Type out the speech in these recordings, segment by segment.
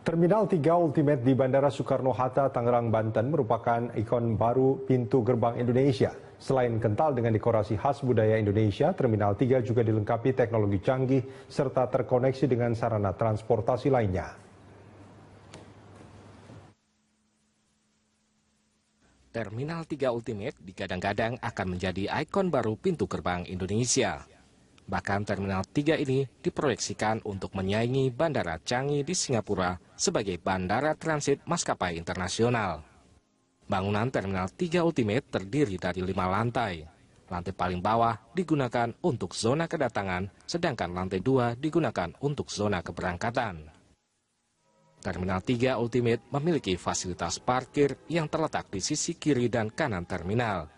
Terminal 3 Ultimate di Bandara Soekarno-Hatta, Tangerang, Banten merupakan ikon baru pintu gerbang Indonesia. Selain kental dengan dekorasi khas budaya Indonesia, Terminal 3 juga dilengkapi teknologi canggih serta terkoneksi dengan sarana transportasi lainnya. Terminal 3 Ultimate digadang-gadang akan menjadi ikon baru pintu gerbang Indonesia. Bahkan Terminal 3 ini diproyeksikan untuk menyaingi Bandara Changi di Singapura sebagai bandara transit maskapai internasional. Bangunan Terminal 3 Ultimate terdiri dari 5 lantai. Lantai paling bawah digunakan untuk zona kedatangan, sedangkan lantai 2 digunakan untuk zona keberangkatan. Terminal 3 Ultimate memiliki fasilitas parkir yang terletak di sisi kiri dan kanan terminal.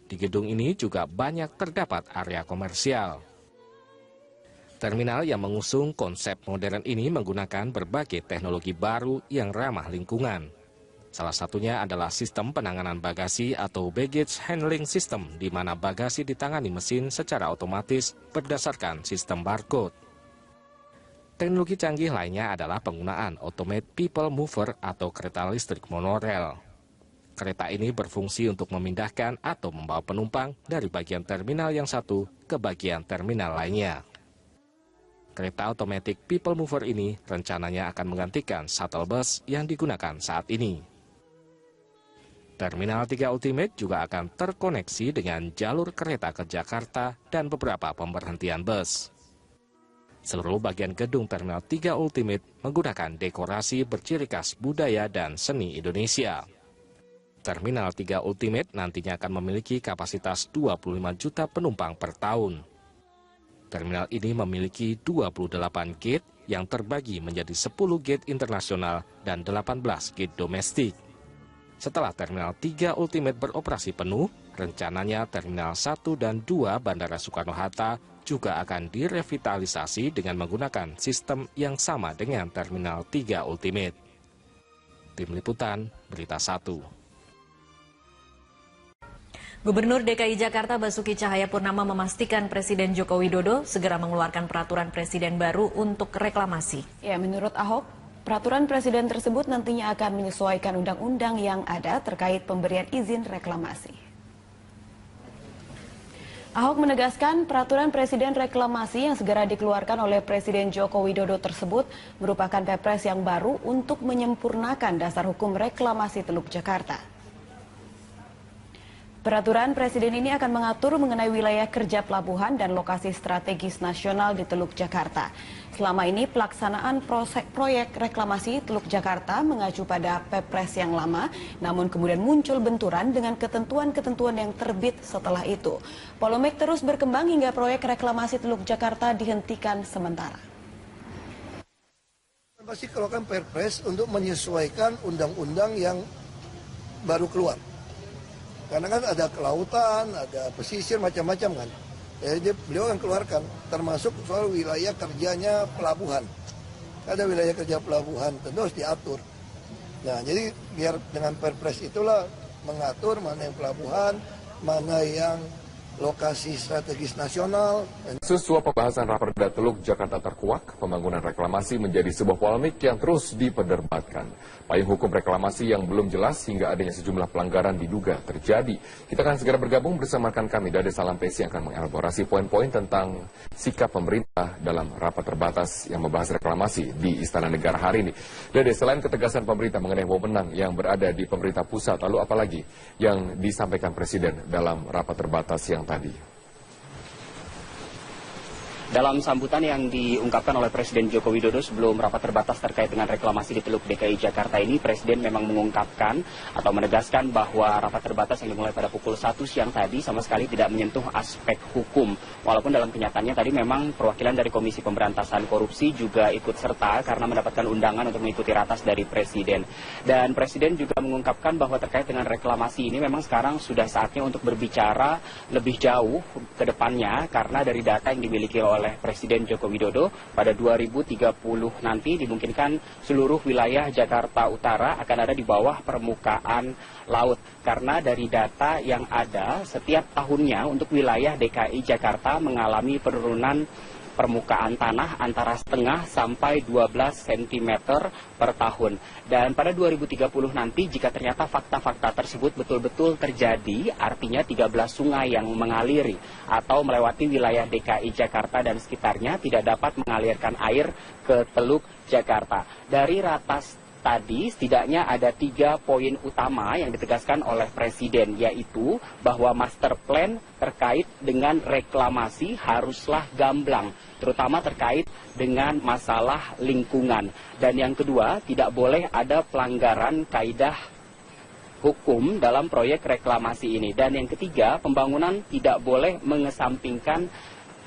Di gedung ini juga banyak terdapat area komersial. Terminal yang mengusung konsep modern ini menggunakan berbagai teknologi baru yang ramah lingkungan. Salah satunya adalah sistem penanganan bagasi atau baggage handling system, di mana bagasi ditangani mesin secara otomatis berdasarkan sistem barcode. Teknologi canggih lainnya adalah penggunaan Automated People Mover atau kereta listrik monorel. Kereta ini berfungsi untuk memindahkan atau membawa penumpang dari bagian terminal yang satu ke bagian terminal lainnya. Kereta Automatic People Mover ini rencananya akan menggantikan shuttle bus yang digunakan saat ini. Terminal 3 Ultimate juga akan terkoneksi dengan jalur kereta ke Jakarta dan beberapa pemberhentian bus. Seluruh bagian gedung Terminal 3 Ultimate menggunakan dekorasi berciri khas budaya dan seni Indonesia. Terminal 3 Ultimate nantinya akan memiliki kapasitas 25 juta penumpang per tahun. Terminal ini memiliki 28 gate yang terbagi menjadi 10 gate internasional dan 18 gate domestik. Setelah Terminal 3 Ultimate beroperasi penuh, rencananya Terminal 1 dan 2 Bandara Soekarno-Hatta juga akan direvitalisasi dengan menggunakan sistem yang sama dengan Terminal 3 Ultimate. Tim Liputan, Berita 1. Gubernur DKI Jakarta Basuki Cahayapurnama memastikan Presiden Joko Widodo segera mengeluarkan peraturan presiden baru untuk reklamasi. Ya, menurut Ahok, peraturan presiden tersebut nantinya akan menyesuaikan undang-undang yang ada terkait pemberian izin reklamasi. Ahok menegaskan peraturan presiden reklamasi yang segera dikeluarkan oleh Presiden Joko Widodo tersebut merupakan Perpres yang baru untuk menyempurnakan dasar hukum reklamasi Teluk Jakarta. Peraturan presiden ini akan mengatur mengenai wilayah kerja pelabuhan dan lokasi strategis nasional di Teluk Jakarta. Selama ini pelaksanaan proyek reklamasi Teluk Jakarta mengacu pada Perpres yang lama, namun kemudian muncul benturan dengan ketentuan-ketentuan yang terbit setelah itu. Polemik terus berkembang hingga proyek reklamasi Teluk Jakarta dihentikan sementara. Pasti keluarkan Perpres untuk menyesuaikan undang-undang yang baru keluar. Karena kan ada kelautan, ada pesisir, macam-macam kan. Jadi beliau akan keluarkan, termasuk soal wilayah kerjanya pelabuhan. Ada wilayah kerja pelabuhan, tentu harus diatur. Nah, jadi biar dengan Perpres itulah mengatur mana yang pelabuhan, mana yang lokasi strategis nasional. Sesuai pembahasan Raperda Teluk Jakarta terkuak, pembangunan reklamasi menjadi sebuah polemik yang terus diperdebatkan. Payung hukum reklamasi yang belum jelas hingga adanya sejumlah pelanggaran diduga terjadi. Kita akan segera bergabung bersama rekan kami Dade Salampesi yang akan mengelaborasi poin-poin tentang sikap pemerintah dalam rapat terbatas yang membahas reklamasi di Istana Negara hari ini. Dade, selain ketegasan pemerintah mengenai wewenang yang berada di pemerintah pusat, lalu apalagi yang disampaikan Presiden dalam rapat terbatas yang tadi? Dalam sambutan yang diungkapkan oleh Presiden Joko Widodo sebelum rapat terbatas terkait dengan reklamasi di Teluk DKI Jakarta ini, Presiden memang mengungkapkan atau menegaskan bahwa rapat terbatas yang dimulai pada pukul 1 siang tadi sama sekali tidak menyentuh aspek hukum. Walaupun dalam kenyataannya tadi memang perwakilan dari Komisi Pemberantasan Korupsi juga ikut serta karena mendapatkan undangan untuk mengikuti ratas dari Presiden. Dan Presiden juga mengungkapkan bahwa terkait dengan reklamasi ini memang sekarang sudah saatnya untuk berbicara lebih jauh ke depannya, karena dari data yang dimiliki oleh Presiden Joko Widodo pada 2030 nanti dimungkinkan seluruh wilayah Jakarta Utara akan ada di bawah permukaan laut. Karena dari data yang ada setiap tahunnya untuk wilayah DKI Jakarta mengalami penurunan permukaan tanah antara setengah sampai 12 cm per tahun. Dan pada 2030 nanti jika ternyata fakta-fakta tersebut betul-betul terjadi, artinya 13 sungai yang mengaliri atau melewati wilayah DKI Jakarta dan sekitarnya tidak dapat mengalirkan air ke Teluk Jakarta. Dari ratas tadi setidaknya ada 3 poin utama yang ditegaskan oleh Presiden, yaitu bahwa master plan terkait dengan reklamasi haruslah gamblang, terutama terkait dengan masalah lingkungan. Dan yang kedua, tidak boleh ada pelanggaran kaidah hukum dalam proyek reklamasi ini. Dan yang ketiga, pembangunan tidak boleh mengesampingkan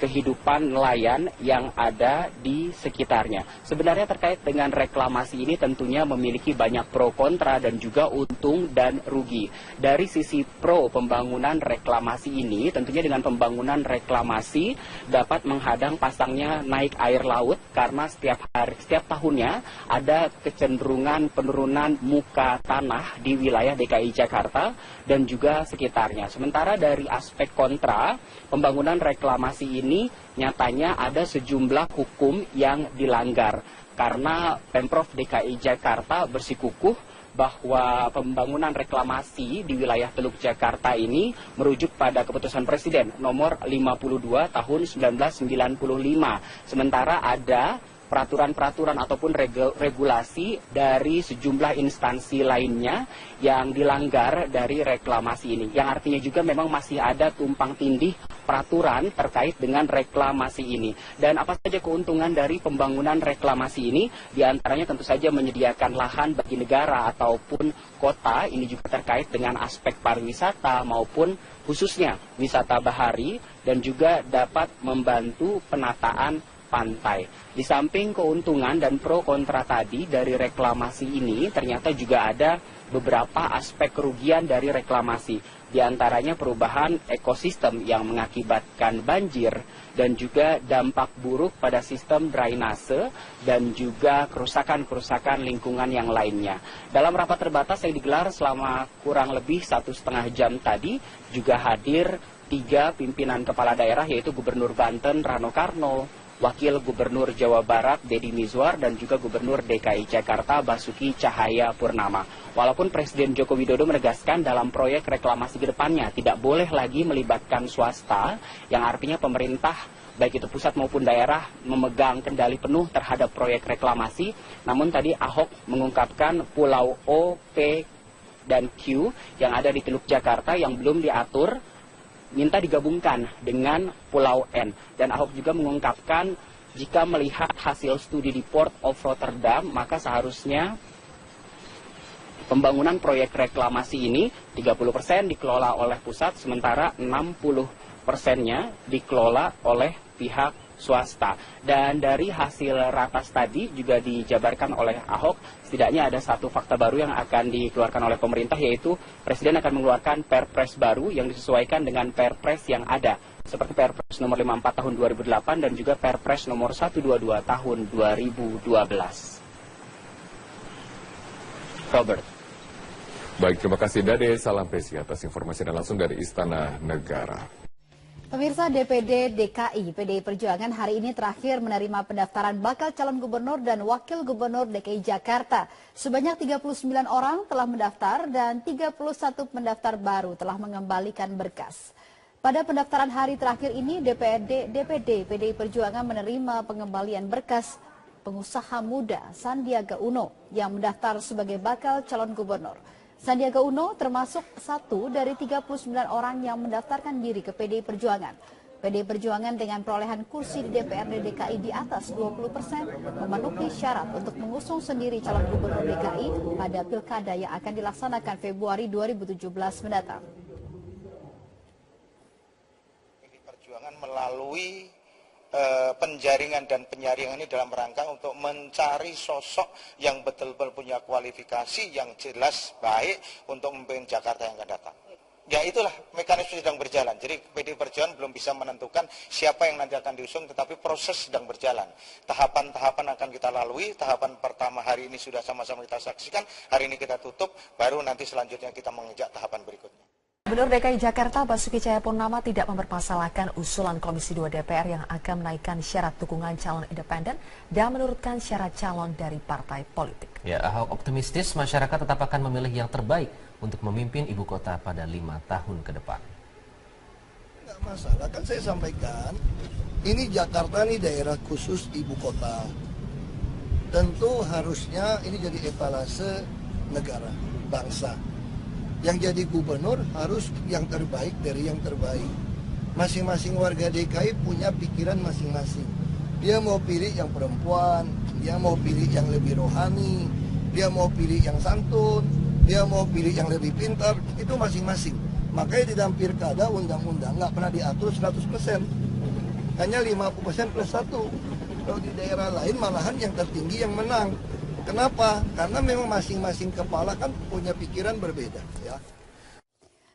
kehidupan nelayan yang ada di sekitarnya. Sebenarnya terkait dengan reklamasi ini tentunya memiliki banyak pro kontra dan juga untung dan rugi. Dari sisi pro pembangunan reklamasi ini, tentunya dengan pembangunan reklamasi dapat menghadang pasangnya naik air laut karena setiap tahunnya ada kecenderungan penurunan muka tanah di wilayah DKI Jakarta dan juga sekitarnya. Sementara dari aspek kontra, pembangunan reklamasi ini nyatanya ada sejumlah hukum yang dilanggar karena Pemprov DKI Jakarta bersikukuh bahwa pembangunan reklamasi di wilayah Teluk Jakarta ini merujuk pada keputusan Presiden nomor 52 tahun 1995. Sementara ada peraturan-peraturan ataupun regulasi dari sejumlah instansi lainnya yang dilanggar dari reklamasi ini. Yang artinya juga memang masih ada tumpang tindih peraturan terkait dengan reklamasi ini. Dan apa saja keuntungan dari pembangunan reklamasi ini? Di antaranya tentu saja menyediakan lahan bagi negara ataupun kota. Ini juga terkait dengan aspek pariwisata maupun khususnya wisata bahari dan juga dapat membantu penataan pantai. Di samping keuntungan dan pro kontra tadi dari reklamasi ini, ternyata juga ada beberapa aspek kerugian dari reklamasi. Di antaranya perubahan ekosistem yang mengakibatkan banjir dan juga dampak buruk pada sistem drainase dan juga kerusakan-kerusakan lingkungan yang lainnya. Dalam rapat terbatas yang digelar selama kurang lebih 1,5 jam tadi juga hadir 3 pimpinan kepala daerah, yaitu Gubernur Banten Rano Karno, Wakil Gubernur Jawa Barat Deddy Mizwar dan juga Gubernur DKI Jakarta Basuki Cahayapurnama. Walaupun Presiden Joko Widodo menegaskan dalam proyek reklamasi ke depannya tidak boleh lagi melibatkan swasta, yang artinya pemerintah baik itu pusat maupun daerah memegang kendali penuh terhadap proyek reklamasi. Namun tadi Ahok mengungkapkan Pulau O, P, dan Q yang ada di Teluk Jakarta yang belum diatur minta digabungkan dengan Pulau N. Dan Ahok juga mengungkapkan jika melihat hasil studi di Port of Rotterdam, maka seharusnya pembangunan proyek reklamasi ini 30% dikelola oleh pusat, sementara 60%-nya dikelola oleh pihak swasta. Dan dari hasil ratas tadi juga dijabarkan oleh Ahok, setidaknya ada satu fakta baru yang akan dikeluarkan oleh pemerintah, yaitu Presiden akan mengeluarkan Perpres baru yang disesuaikan dengan Perpres yang ada, seperti Perpres nomor 54 tahun 2008 dan juga Perpres nomor 122 tahun 2012. Robert. Baik, terima kasih Dade. Salam Pesi atas informasi dan langsung dari Istana Negara. Pemirsa, DPD DKI PDI Perjuangan hari ini terakhir menerima pendaftaran bakal calon gubernur dan wakil gubernur DKI Jakarta. Sebanyak 39 orang telah mendaftar dan 31 pendaftar baru telah mengembalikan berkas. Pada pendaftaran hari terakhir ini, DPD PDI Perjuangan menerima pengembalian berkas pengusaha muda Sandiaga Uno yang mendaftar sebagai bakal calon gubernur. Sandiaga Uno termasuk satu dari 39 orang yang mendaftarkan diri ke PDI Perjuangan. PDI Perjuangan dengan perolehan kursi di DPRD DKI di atas 20% memenuhi syarat untuk mengusung sendiri calon gubernur DKI pada pilkada yang akan dilaksanakan Februari 2017 mendatang. PDI Perjuangan melalui penjaringan dan penyaringan ini dalam rangka untuk mencari sosok yang betul-betul punya kualifikasi yang jelas baik untuk memimpin Jakarta yang akan datang. Ya itulah mekanisme sedang berjalan. Jadi PDI Perjuangan belum bisa menentukan siapa yang nanti akan diusung, tetapi proses sedang berjalan. Tahapan-tahapan akan kita lalui. Tahapan pertama hari ini sudah sama-sama kita saksikan. Hari ini kita tutup, baru nanti selanjutnya kita menginjak tahapan berikutnya. Gubernur DKI Jakarta Basuki Cahayapurnama tidak mempermasalahkan usulan Komisi 2 DPR yang akan menaikkan syarat dukungan calon independen dan menurunkan syarat calon dari partai politik. Ya, Ahok optimistis masyarakat tetap akan memilih yang terbaik untuk memimpin ibu kota pada 5 tahun ke depan. Nggak masalah, kan saya sampaikan, ini Jakarta nih daerah khusus ibu kota. Tentu harusnya ini jadi etalase negara, bangsa. Yang jadi gubernur harus yang terbaik dari yang terbaik. Masing-masing warga DKI punya pikiran masing-masing. Dia mau pilih yang perempuan, dia mau pilih yang lebih rohani, dia mau pilih yang santun, dia mau pilih yang lebih pintar, itu masing-masing. Makanya di dalam pilkada undang-undang nggak pernah diatur 100%. Hanya 50% plus 1. Kalau di daerah lain malahan yang tertinggi yang menang. Kenapa? Karena memang masing-masing kepala kan punya pikiran berbeda. Ya.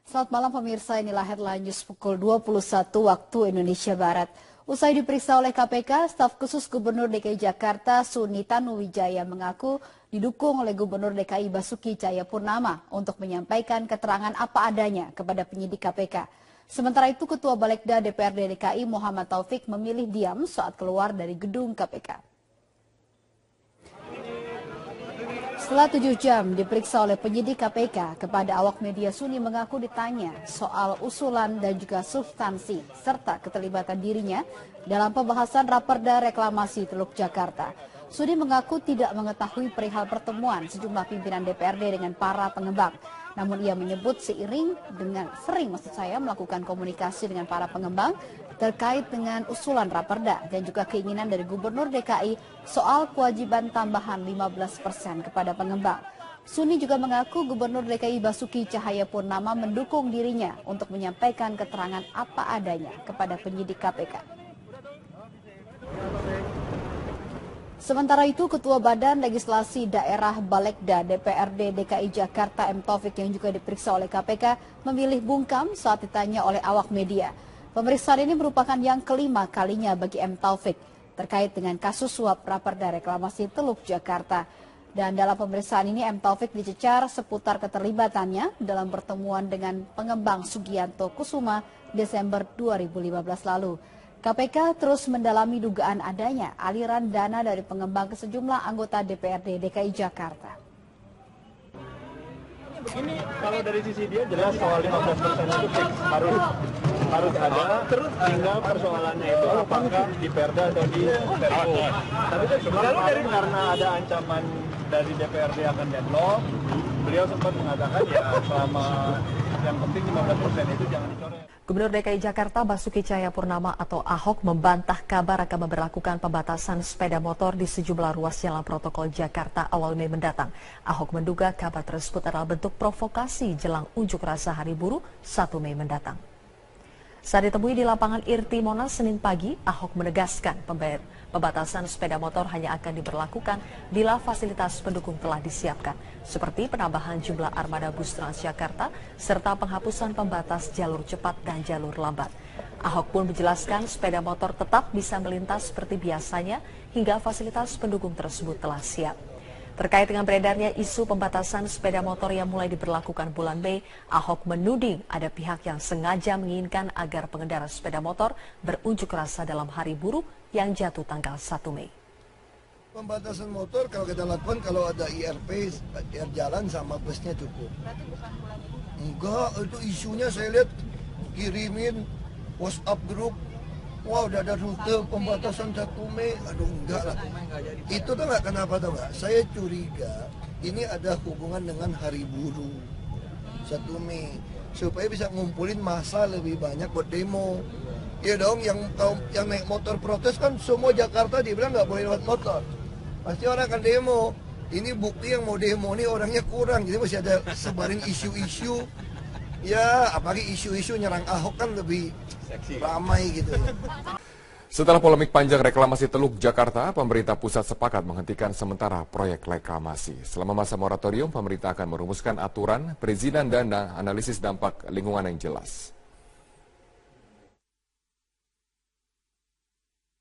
Selamat malam pemirsa, inilah headline news pukul 21 waktu Indonesia Barat. Usai diperiksa oleh KPK, staf khusus Gubernur DKI Jakarta Suni Tanuwijaya mengaku didukung oleh Gubernur DKI Basuki Cahayapurnama untuk menyampaikan keterangan apa adanya kepada penyidik KPK. Sementara itu Ketua Balegda DPRD DKI Muhammad Taufik memilih diam saat keluar dari gedung KPK. Setelah 7 jam diperiksa oleh penyidik KPK, kepada awak media Suni mengaku ditanya soal usulan dan juga substansi serta keterlibatan dirinya dalam pembahasan Raperda Reklamasi Teluk Jakarta. Suni mengaku tidak mengetahui perihal pertemuan sejumlah pimpinan DPRD dengan para pengembang. Namun ia menyebut sering melakukan komunikasi dengan para pengembang terkait dengan usulan Raperda dan juga keinginan dari Gubernur DKI soal kewajiban tambahan 15% kepada pengembang. Suni juga mengaku Gubernur DKI Basuki Cahayapurnama mendukung dirinya untuk menyampaikan keterangan apa adanya kepada penyidik KPK. Sementara itu, Ketua Badan Legislasi Daerah Balegda DPRD DKI Jakarta M. Taufik yang juga diperiksa oleh KPK memilih bungkam saat ditanya oleh awak media. Pemeriksaan ini merupakan yang kelima kalinya bagi M. Taufik terkait dengan kasus suap Raperda Reklamasi Teluk Jakarta. Dan dalam pemeriksaan ini M. Taufik dicecar seputar keterlibatannya dalam pertemuan dengan pengembang Sugianto Kusuma Desember 2015 lalu. KPK terus mendalami dugaan adanya aliran dana dari pengembang ke sejumlah anggota DPRD DKI Jakarta. Begini, kalau dari sisi dia jelas soal 15% itu fix harus ada, terus tinggal persoalannya itu apakah di Perda atau di Perpu. Tapi kan sebenarnya karena ada ancaman dari DPRD akan deadlock, beliau sempat mengatakan ya selama yang penting 15% itu jangan dicoret. Gubernur DKI Jakarta Basuki Cahayapurnama atau Ahok membantah kabar akan memberlakukan pembatasan sepeda motor di sejumlah ruas jalan protokol Jakarta awal Mei mendatang. Ahok menduga kabar tersebut adalah bentuk provokasi jelang unjuk rasa Hari Buruh 1 Mei mendatang. Saat ditemui di lapangan Irti Monas Senin pagi, Ahok menegaskan pembatasan sepeda motor hanya akan diberlakukan bila fasilitas pendukung telah disiapkan, seperti penambahan jumlah armada bus Transjakarta serta penghapusan pembatas jalur cepat dan jalur lambat. Ahok pun menjelaskan sepeda motor tetap bisa melintas seperti biasanya hingga fasilitas pendukung tersebut telah siap. Terkait dengan beredarnya isu pembatasan sepeda motor yang mulai diberlakukan bulan Mei, Ahok menuding ada pihak yang sengaja menginginkan agar pengendara sepeda motor berunjuk rasa dalam Hari Buruh yang jatuh tanggal 1 Mei. Pembatasan motor kalau kita lakukan kalau ada IRP, jalan sama busnya cukup. Enggak, itu isunya saya lihat kirimin WhatsApp grup. Wah, udah ada rute pembatasan 1 Mei. Aduh, enggak lah. Itu tuh enggak, kenapa tuh enggak? Saya curiga ini ada hubungan dengan Hari Buruh 1 Mei. Supaya bisa ngumpulin massa lebih banyak buat demo. Ya dong, yang naik motor protes kan semua Jakarta dibilang nggak boleh lewat motor. Pasti orang akan demo. Ini bukti yang mau demo ini orangnya kurang. Jadi masih ada sebarin isu-isu. Ya, apalagi isu-isu nyerang Ahok kan lebih ramai gitu ya. Setelah polemik panjang reklamasi Teluk Jakarta, pemerintah pusat sepakat menghentikan sementara proyek reklamasi. Selama masa moratorium, pemerintah akan merumuskan aturan, perizinan dan analisis dampak lingkungan yang jelas.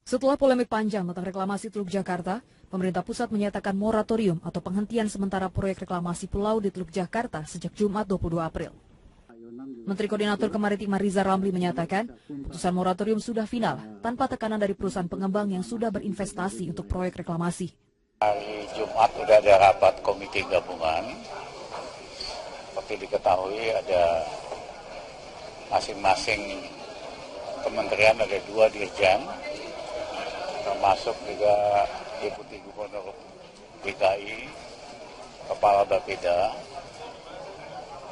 Setelah polemik panjang tentang reklamasi Teluk Jakarta, pemerintah pusat menyatakan moratorium atau penghentian sementara proyek reklamasi pulau di Teluk Jakarta sejak Jumat 22 April. Menteri Koordinator Kemaritiman Riza Ramli menyatakan, putusan moratorium sudah final tanpa tekanan dari perusahaan pengembang yang sudah berinvestasi untuk proyek reklamasi. Hari Jumat sudah ada rapat komite gabungan. Seperti diketahui ada masing-masing kementerian ada 2 dirjen, termasuk juga Deputi Gubernur DKI, Kepala Bapeda,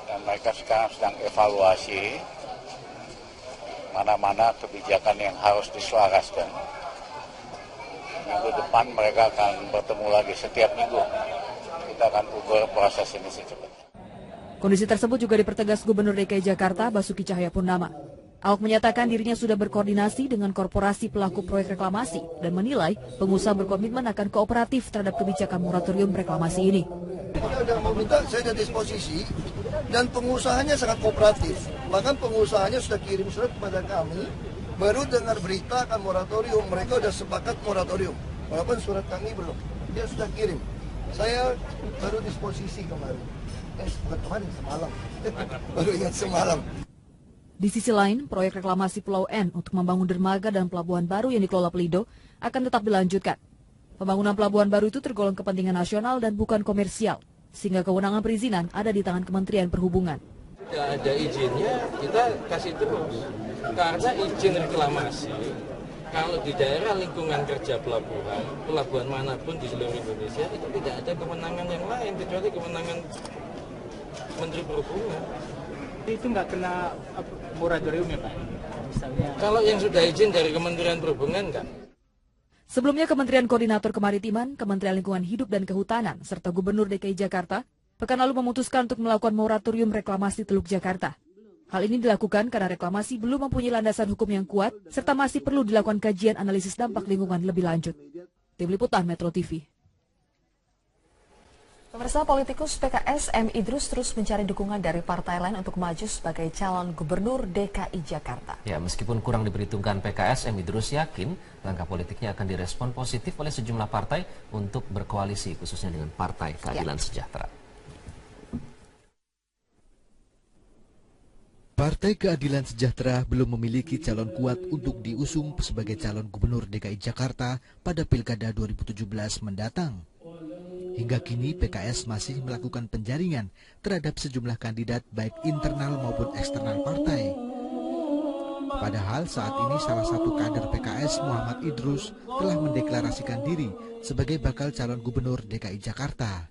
dan mereka sekarang sedang evaluasi mana-mana kebijakan yang harus diselaraskan. Minggu depan mereka akan bertemu lagi setiap minggu. Kita akan ukur proses ini secepatnya. Kondisi tersebut juga dipertegas Gubernur DKI Jakarta Basuki Cahayapurnama. Ahok menyatakan dirinya sudah berkoordinasi dengan korporasi pelaku proyek reklamasi dan menilai pengusaha berkomitmen akan kooperatif terhadap kebijakan moratorium reklamasi ini. Saya sudah meminta, saya ada disposisi dan pengusahanya sangat kooperatif. Bahkan pengusahanya sudah kirim surat kepada kami, baru dengar berita akan moratorium, mereka sudah sepakat moratorium. Walaupun surat kami belum, dia sudah kirim. Saya baru disposisi kemarin. Bukan kemarin, semalam. Baru ingat semalam. Di sisi lain, proyek reklamasi Pulau N untuk membangun dermaga dan pelabuhan baru yang dikelola Pelindo akan tetap dilanjutkan. Pembangunan pelabuhan baru itu tergolong kepentingan nasional dan bukan komersial, sehingga kewenangan perizinan ada di tangan Kementerian Perhubungan. Tidak ada izinnya, kita kasih terus. Karena izin reklamasi, kalau di daerah lingkungan kerja pelabuhan manapun di seluruh Indonesia, itu tidak ada kewenangan yang lain, kecuali kewenangan Menteri Perhubungan. Itu nggak kena moratorium ya Pak? Misalnya. Kalau yang sudah izin dari Kementerian Perhubungan enggak. Sebelumnya Kementerian Koordinator Kemaritiman, Kementerian Lingkungan Hidup dan Kehutanan, serta Gubernur DKI Jakarta pekan lalu memutuskan untuk melakukan moratorium reklamasi Teluk Jakarta. Hal ini dilakukan karena reklamasi belum mempunyai landasan hukum yang kuat, serta masih perlu dilakukan kajian analisis dampak lingkungan lebih lanjut. Tim Liputan Metro TV. Pemirsa, politikus PKS M. Idrus terus mencari dukungan dari partai lain untuk maju sebagai calon gubernur DKI Jakarta. Ya, meskipun kurang diperhitungkan PKS, M. Idrus yakin langkah politiknya akan direspon positif oleh sejumlah partai untuk berkoalisi, khususnya dengan Partai Keadilan Sejahtera. Partai Keadilan Sejahtera belum memiliki calon kuat untuk diusung sebagai calon gubernur DKI Jakarta pada Pilkada 2017 mendatang. Hingga kini PKS masih melakukan penjaringan terhadap sejumlah kandidat baik internal maupun eksternal partai. Padahal saat ini salah satu kader PKS, Muhammad Idrus, telah mendeklarasikan diri sebagai bakal calon gubernur DKI Jakarta.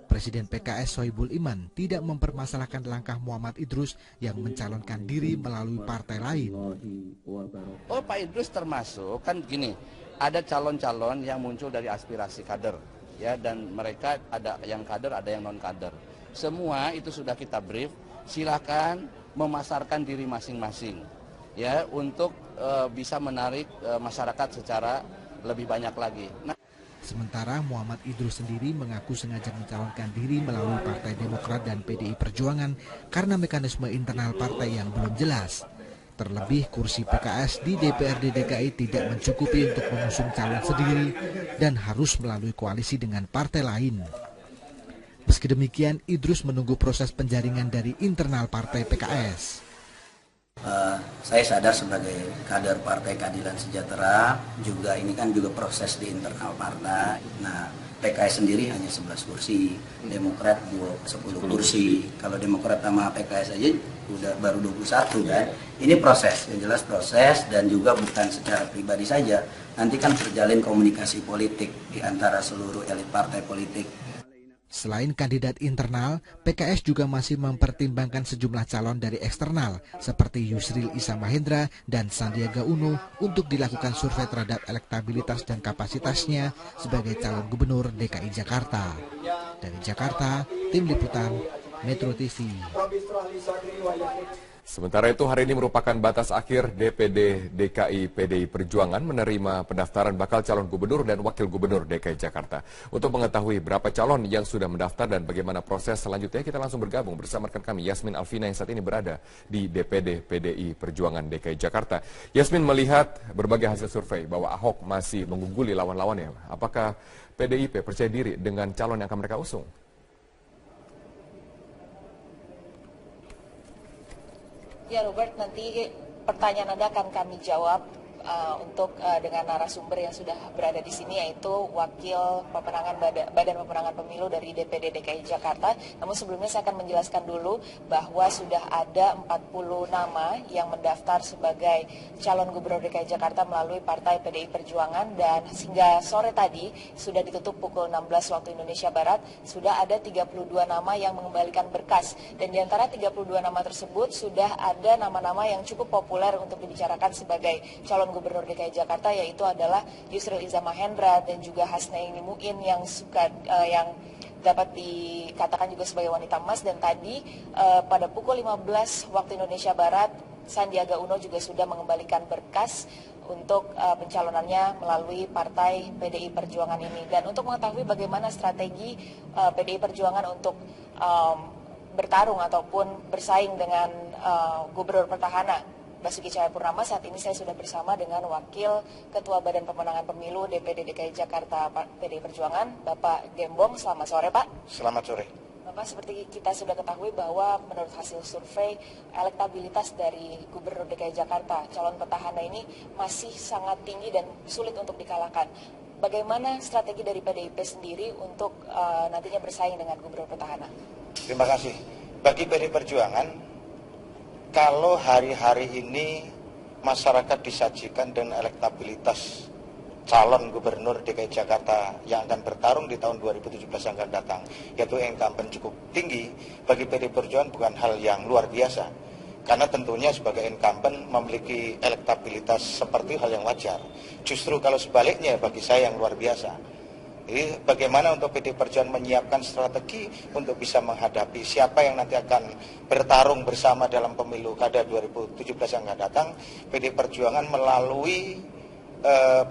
Presiden PKS Sohibul Iman tidak mempermasalahkan langkah Muhammad Idrus yang mencalonkan diri melalui partai lain. Oh, Pak Idrus termasuk, kan gini, ada calon-calon yang muncul dari aspirasi kader. Ya, dan mereka ada yang kader, ada yang non kader. Semua itu sudah kita brief. Silakan memasarkan diri masing-masing, ya, untuk bisa menarik masyarakat secara lebih banyak lagi. Sementara Muhammad Idrus sendiri mengaku sengaja mencalonkan diri melalui Partai Demokrat dan PDI Perjuangan karena mekanisme internal partai yang belum jelas. Terlebih kursi PKS di DPRD DKI tidak mencukupi untuk mengusung calon sendiri dan harus melalui koalisi dengan partai lain. Meski demikian, Idrus menunggu proses penjaringan dari internal partai PKS. Saya sadar sebagai kader Partai Keadilan Sejahtera, juga ini kan juga proses di internal partai. Nah, PKS sendiri hanya 11 kursi, Demokrat 10 kursi. Kalau Demokrat sama PKS aja udah baru 21 kan. Ini proses, yang jelas proses, dan juga bukan secara pribadi saja. Nanti kan terjalin komunikasi politik di antara seluruh elit partai politik. Selain kandidat internal, PKS juga masih mempertimbangkan sejumlah calon dari eksternal seperti Yusril Issa Mahendra dan Sandiaga Uno untuk dilakukan survei terhadap elektabilitas dan kapasitasnya sebagai calon gubernur DKI Jakarta. Dari Jakarta, Tim Liputan Metro TV. Sementara itu, hari ini merupakan batas akhir DPD DKI PDI Perjuangan menerima pendaftaran bakal calon gubernur dan wakil gubernur DKI Jakarta. Untuk mengetahui berapa calon yang sudah mendaftar dan bagaimana proses selanjutnya, kita langsung bergabung bersama rekan kami Yasmin Alvina yang saat ini berada di DPD PDI Perjuangan DKI Jakarta. Yasmin, melihat berbagai hasil survei bahwa Ahok masih mengungguli lawan-lawannya, apakah PDIP percaya diri dengan calon yang akan mereka usung? Ya Robert, nanti pertanyaan Anda akan kami jawab dengan narasumber yang sudah berada di sini, yaitu Wakil Pemenangan Badan Pemenangan Pemilu dari DPD DKI Jakarta. Namun sebelumnya saya akan menjelaskan dulu bahwa sudah ada 40 nama yang mendaftar sebagai calon Gubernur DKI Jakarta melalui Partai PDI Perjuangan, dan hingga sore tadi sudah ditutup pukul 16 waktu Indonesia Barat, sudah ada 32 nama yang mengembalikan berkas, dan di antara 32 nama tersebut sudah ada nama-nama yang cukup populer untuk dibicarakan sebagai calon Gubernur DKI Jakarta, yaitu adalah Yusril Iza Mahendra dan juga Hasnaini Muin yang dapat dikatakan juga sebagai wanita emas. Dan tadi pada pukul 15 waktu Indonesia Barat, Sandiaga Uno juga sudah mengembalikan berkas untuk pencalonannya melalui Partai PDI Perjuangan ini. Dan untuk mengetahui bagaimana strategi PDI Perjuangan untuk bertarung ataupun bersaing dengan Gubernur Petahana Basuki Cahayapurnama, saat ini saya sudah bersama dengan Wakil Ketua Badan Pemenangan Pemilu DPD DKI Jakarta PDI Perjuangan, Bapak Gembong. Selamat sore, Pak. Selamat sore. Bapak, seperti kita sudah ketahui bahwa menurut hasil survei, elektabilitas dari Gubernur DKI Jakarta, calon petahana ini masih sangat tinggi dan sulit untuk dikalahkan. Bagaimana strategi dari PDIP sendiri untuk nantinya bersaing dengan Gubernur petahana? Terima kasih. Bagi PDI Perjuangan, kalau hari-hari ini masyarakat disajikan dengan elektabilitas calon Gubernur DKI Jakarta yang akan bertarung di tahun 2017 yang akan datang, yaitu incumbent cukup tinggi, bagi PDI Perjuangan bukan hal yang luar biasa. Karena tentunya sebagai incumbent memiliki elektabilitas seperti hal yang wajar. Justru kalau sebaliknya bagi saya yang luar biasa. Jadi bagaimana untuk PDI Perjuangan menyiapkan strategi untuk bisa menghadapi siapa yang nanti akan bertarung bersama dalam pemilu kada 2017 yang akan datang. PDI Perjuangan melalui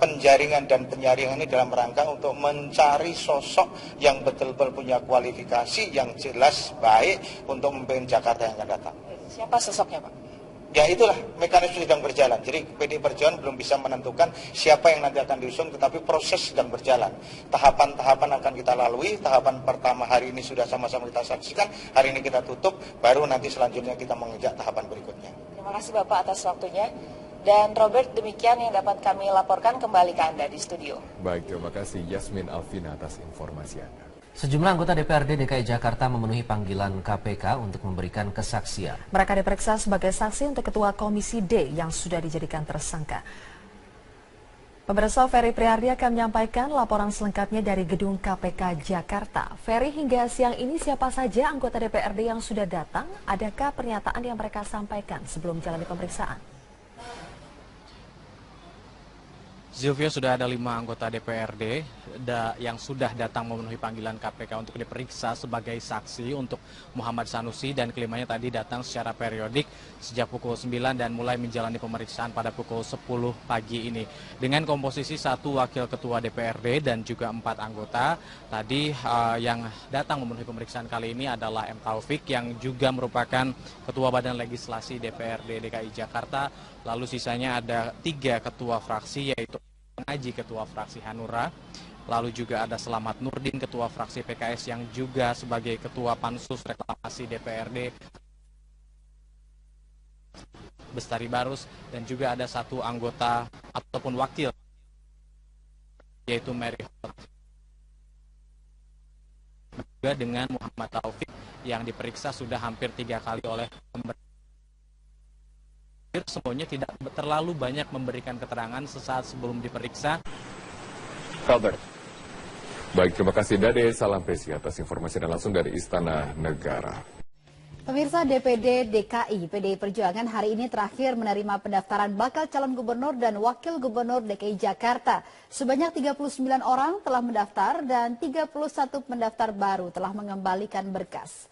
penjaringan dan penyaringan ini dalam rangka untuk mencari sosok yang betul-betul punya kualifikasi yang jelas baik untuk memimpin Jakarta yang akan datang. Siapa sosoknya, Pak? Ya itulah mekanisme sedang berjalan. Jadi PDI Perjuangan belum bisa menentukan siapa yang nanti akan diusung, tetapi proses sedang berjalan. Tahapan-tahapan akan kita lalui. Tahapan pertama hari ini sudah sama-sama kita saksikan. Hari ini kita tutup, baru nanti selanjutnya kita mengejar tahapan berikutnya. Terima kasih Bapak atas waktunya. Dan Robert, demikian yang dapat kami laporkan, kembali ke Anda di studio. Baik, terima kasih Yasmin Alvina atas informasi Anda. Sejumlah anggota DPRD DKI Jakarta memenuhi panggilan KPK untuk memberikan kesaksian. Mereka diperiksa sebagai saksi untuk Ketua Komisi D yang sudah dijadikan tersangka. Pemirsa, Ferry Prihardi akan menyampaikan laporan selengkapnya dari gedung KPK Jakarta. Ferry, hingga siang ini siapa saja anggota DPRD yang sudah datang? Adakah pernyataan yang mereka sampaikan sebelum menjalani pemeriksaan? Zilvio, sudah ada 5 anggota DPRD yang sudah datang memenuhi panggilan KPK untuk diperiksa sebagai saksi untuk Muhammad Sanusi, dan kelimanya tadi datang secara periodik sejak pukul 9 dan mulai menjalani pemeriksaan pada pukul 10 pagi ini. Dengan komposisi 1 wakil ketua DPRD dan juga 4 anggota, tadi yang datang memenuhi pemeriksaan kali ini adalah M. Taufik yang juga merupakan Ketua Badan Legislasi DPRD DKI Jakarta, lalu sisanya ada 3 ketua fraksi, yaitu Ngaji, Ketua Fraksi Hanura, lalu juga ada Selamat Nurdin, Ketua Fraksi PKS yang juga sebagai Ketua Pansus Reklamasi DPRD, Bestari Barus, dan juga ada 1 anggota ataupun wakil, yaitu Mary Hot. Juga dengan Muhammad Taufik yang diperiksa sudah hampir 3 kali oleh pemerintah. Semuanya tidak terlalu banyak memberikan keterangan sesaat sebelum diperiksa. Robert. Baik, terima kasih Dade. Salam Pesi atas informasi dan langsung dari Istana Negara. Pemirsa, DPD DKI PDI Perjuangan hari ini terakhir menerima pendaftaran bakal calon gubernur dan wakil gubernur DKI Jakarta. Sebanyak 39 orang telah mendaftar dan 31 pendaftar baru telah mengembalikan berkas.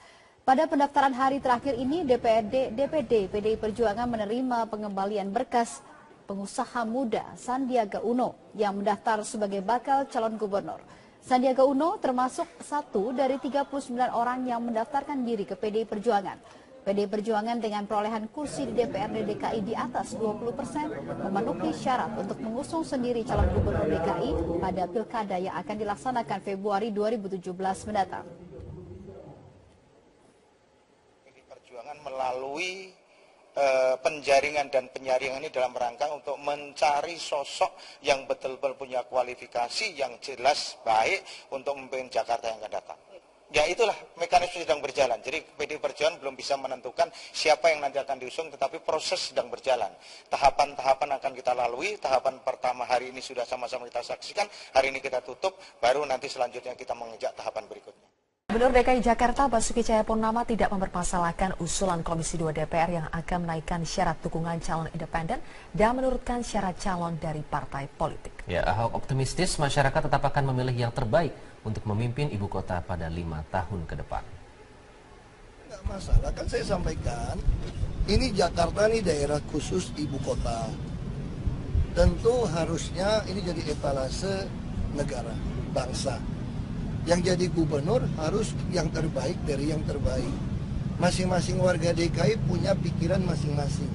Pada pendaftaran hari terakhir ini, DPD PDI Perjuangan menerima pengembalian berkas pengusaha muda Sandiaga Uno yang mendaftar sebagai bakal calon gubernur. Sandiaga Uno termasuk 1 dari 39 orang yang mendaftarkan diri ke PDI Perjuangan. PDI Perjuangan dengan perolehan kursi di DPRD DKI di atas 20% memenuhi syarat untuk mengusung sendiri calon gubernur DKI pada pilkada yang akan dilaksanakan Februari 2017 mendatang. Melalui penjaringan dan penyaringan ini dalam rangka untuk mencari sosok yang betul-betul punya kualifikasi yang jelas baik untuk memimpin Jakarta yang akan datang. Ya itulah mekanisme sedang berjalan. Jadi PDI Perjuangan belum bisa menentukan siapa yang nanti akan diusung, tetapi proses sedang berjalan. Tahapan-tahapan akan kita lalui. Tahapan pertama hari ini sudah sama-sama kita saksikan. Hari ini kita tutup, baru nanti selanjutnya kita mengejak tahapan berikutnya. Gubernur DKI Jakarta Basuki Cahayapurnama tidak mempermasalahkan usulan Komisi 2 DPR yang akan menaikkan syarat dukungan calon independen dan menurunkan syarat calon dari partai politik. Ya, Ahok optimistis masyarakat tetap akan memilih yang terbaik untuk memimpin ibu kota pada 5 tahun ke depan. Nggak masalah, kan saya sampaikan, ini Jakarta ini daerah khusus ibu kota. Tentu harusnya ini jadi etalase negara, bangsa. Yang jadi gubernur harus yang terbaik dari yang terbaik. Masing-masing warga DKI punya pikiran masing-masing.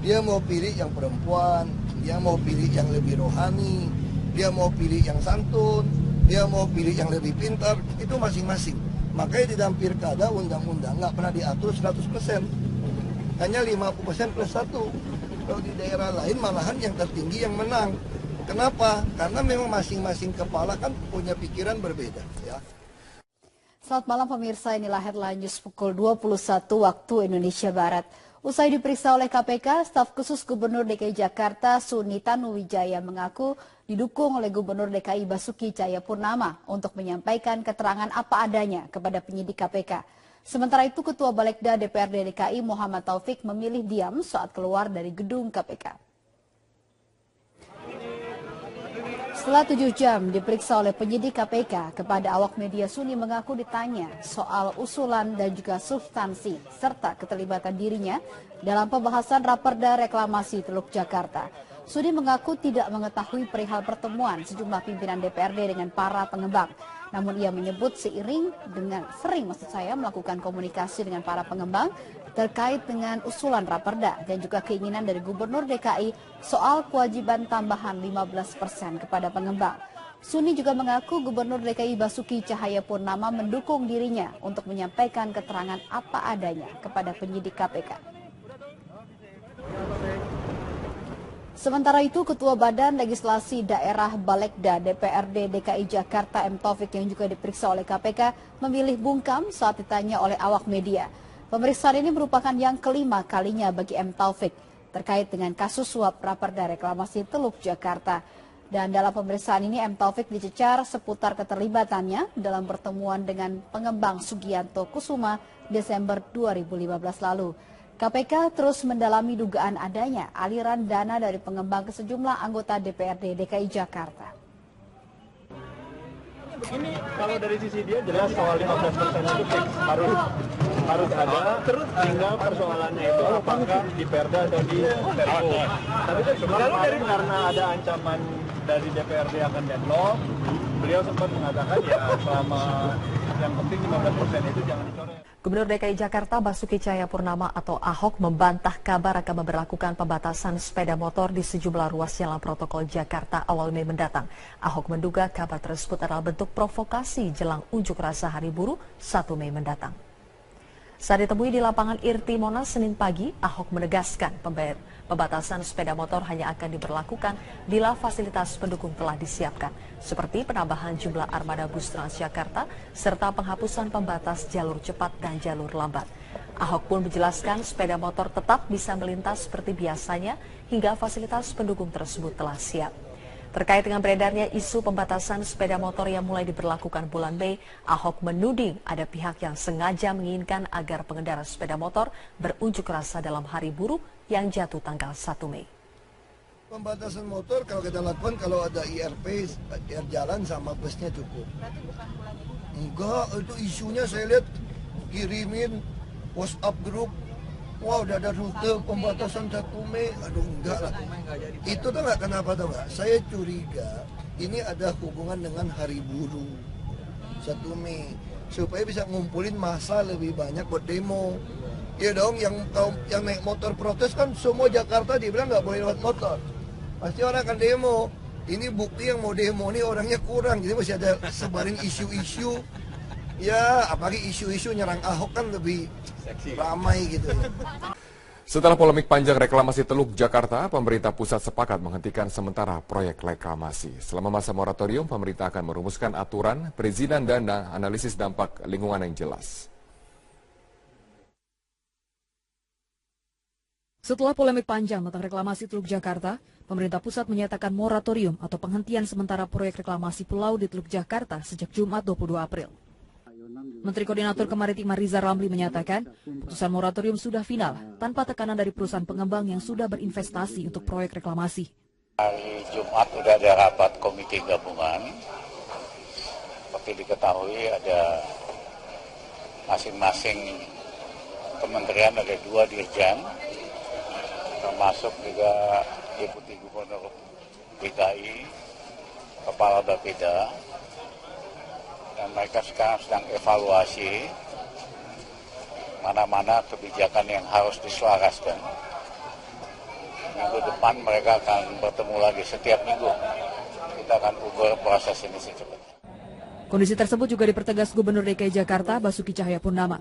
Dia mau pilih yang perempuan, dia mau pilih yang lebih rohani, dia mau pilih yang santun, dia mau pilih yang lebih pintar, itu masing-masing. Makanya di dalam pilkada undang-undang nggak pernah diatur 100%. Hanya 50% plus 1. Kalau di daerah lain malahan yang tertinggi yang menang. Kenapa? Karena memang masing-masing kepala kan punya pikiran berbeda. Ya. Selamat malam pemirsa, inilah headline news pukul 21 waktu Indonesia Barat. Usai diperiksa oleh KPK, staf khusus Gubernur DKI Jakarta Suni Tanuwijaya mengaku didukung oleh Gubernur DKI Basuki Cahayapurnama untuk menyampaikan keterangan apa adanya kepada penyidik KPK. Sementara itu Ketua Balegda DPRD DKI Muhammad Taufik memilih diam saat keluar dari gedung KPK. Setelah 7 jam diperiksa oleh penyidik KPK, kepada awak media Suni mengaku ditanya soal usulan dan juga substansi serta keterlibatan dirinya dalam pembahasan Raperda Reklamasi Teluk Jakarta. Suni mengaku tidak mengetahui perihal pertemuan sejumlah pimpinan DPRD dengan para pengembang. Namun ia menyebut sering melakukan komunikasi dengan para pengembang terkait dengan usulan Raperda dan juga keinginan dari Gubernur DKI soal kewajiban tambahan 15% kepada pengembang. Suni juga mengaku Gubernur DKI Basuki Cahayapurnama mendukung dirinya untuk menyampaikan keterangan apa adanya kepada penyidik KPK. Sementara itu, Ketua Badan Legislasi Daerah Balegda DPRD DKI Jakarta M. Taufik yang juga diperiksa oleh KPK memilih bungkam saat ditanya oleh awak media. Pemeriksaan ini merupakan yang kelima kalinya bagi M. Taufik terkait dengan kasus suap Raperda Reklamasi Teluk Jakarta. Dan dalam pemeriksaan ini M. Taufik dicecar seputar keterlibatannya dalam pertemuan dengan pengembang Sugianto Kusuma Desember 2015 lalu. KPK terus mendalami dugaan adanya aliran dana dari pengembang ke sejumlah anggota DPRD DKI Jakarta. Begini, kalau dari sisi dia jelas soal 15% itu fix, harus ada, terus tinggal persoalannya itu apakah di Perda atau di Perpu. Tapi kan sebenarnya karena ada ancaman dari DPRD akan deadlock, beliau sempat mengatakan ya selama yang penting 15% itu jangan dicoret. Gubernur DKI Jakarta Basuki Cahayapurnama atau Ahok membantah kabar akan memberlakukan pembatasan sepeda motor di sejumlah ruas jalan protokol Jakarta awal Mei mendatang. Ahok menduga kabar tersebut adalah bentuk provokasi jelang unjuk rasa Hari Buruh 1 Mei mendatang. Saat ditemui di lapangan Irti Monas Senin pagi, Ahok menegaskan pembatasan sepeda motor hanya akan diberlakukan bila fasilitas pendukung telah disiapkan, seperti penambahan jumlah armada bus Transjakarta serta penghapusan pembatas jalur cepat dan jalur lambat. Ahok pun menjelaskan sepeda motor tetap bisa melintas seperti biasanya hingga fasilitas pendukung tersebut telah siap. Terkait dengan beredarnya isu pembatasan sepeda motor yang mulai diberlakukan bulan Mei, Ahok menuding ada pihak yang sengaja menginginkan agar pengendara sepeda motor berunjuk rasa dalam Hari Buruh yang jatuh tanggal 1 Mei. Pembatasan motor kalau kita lakukan kalau ada IRP, jalan sama busnya cukup. Enggak, itu isunya saya lihat kirimin WhatsApp grup. Wah, udah ada rute pembatasan 1 Mei. Aduh, enggak lah. Itu tuh enggak kenapa tuh enggak. Saya curiga ini ada hubungan dengan Hari Buruh 1 Mei. Supaya bisa ngumpulin massa lebih banyak buat demo. Ya dong, yang naik motor protes kan semua Jakarta dibilang nggak boleh lewat motor. Pasti orang akan demo. Ini bukti yang mau demo ini orangnya kurang. Jadi masih ada sebarin isu-isu. Ya, apalagi isu-isu nyerang Ahok kan lebih ramai gitu ya. Setelah polemik panjang reklamasi Teluk Jakarta, pemerintah pusat sepakat menghentikan sementara proyek reklamasi. Selama masa moratorium, pemerintah akan merumuskan aturan, perizinan dan analisis dampak lingkungan yang jelas. Setelah polemik panjang tentang reklamasi Teluk Jakarta, pemerintah pusat menyatakan moratorium atau penghentian sementara proyek reklamasi pulau di Teluk Jakarta sejak Jumat 22 April. Menteri Koordinator Kemaritiman Riza Ramli menyatakan, putusan moratorium sudah final tanpa tekanan dari perusahaan pengembang yang sudah berinvestasi untuk proyek reklamasi. Hari Jumat sudah ada rapat komite gabungan. Seperti diketahui ada masing-masing kementerian ada 2 dirjen, termasuk juga Deputi Gubernur DKI, Kepala Bapeda. Dan mereka sekarang sedang evaluasi mana-mana kebijakan yang harus diselaraskan. Minggu depan mereka akan bertemu lagi setiap minggu. Kita akan ukur proses ini secepatnya. Kondisi tersebut juga dipertegas Gubernur DKI Jakarta Basuki Cahayapurnama.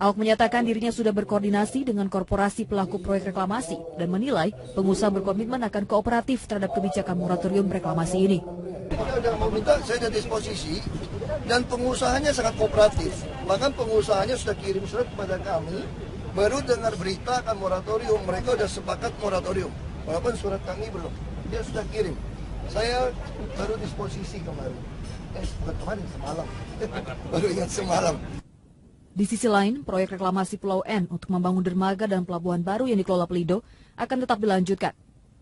Ahok menyatakan dirinya sudah berkoordinasi dengan korporasi pelaku proyek reklamasi dan menilai pengusaha berkomitmen akan kooperatif terhadap kebijakan moratorium reklamasi ini. Kita sudah meminta, saya ada disposisi, dan pengusahanya sangat kooperatif. Bahkan pengusahanya sudah kirim surat kepada kami, baru dengar berita akan moratorium, mereka sudah sepakat moratorium. Walaupun surat kami belum, dia sudah kirim. Saya baru disposisi kemarin. Bukan kemarin, semalam. Baru ingat semalam. Di sisi lain, proyek reklamasi Pulau N untuk membangun dermaga dan pelabuhan baru yang dikelola Pelindo akan tetap dilanjutkan.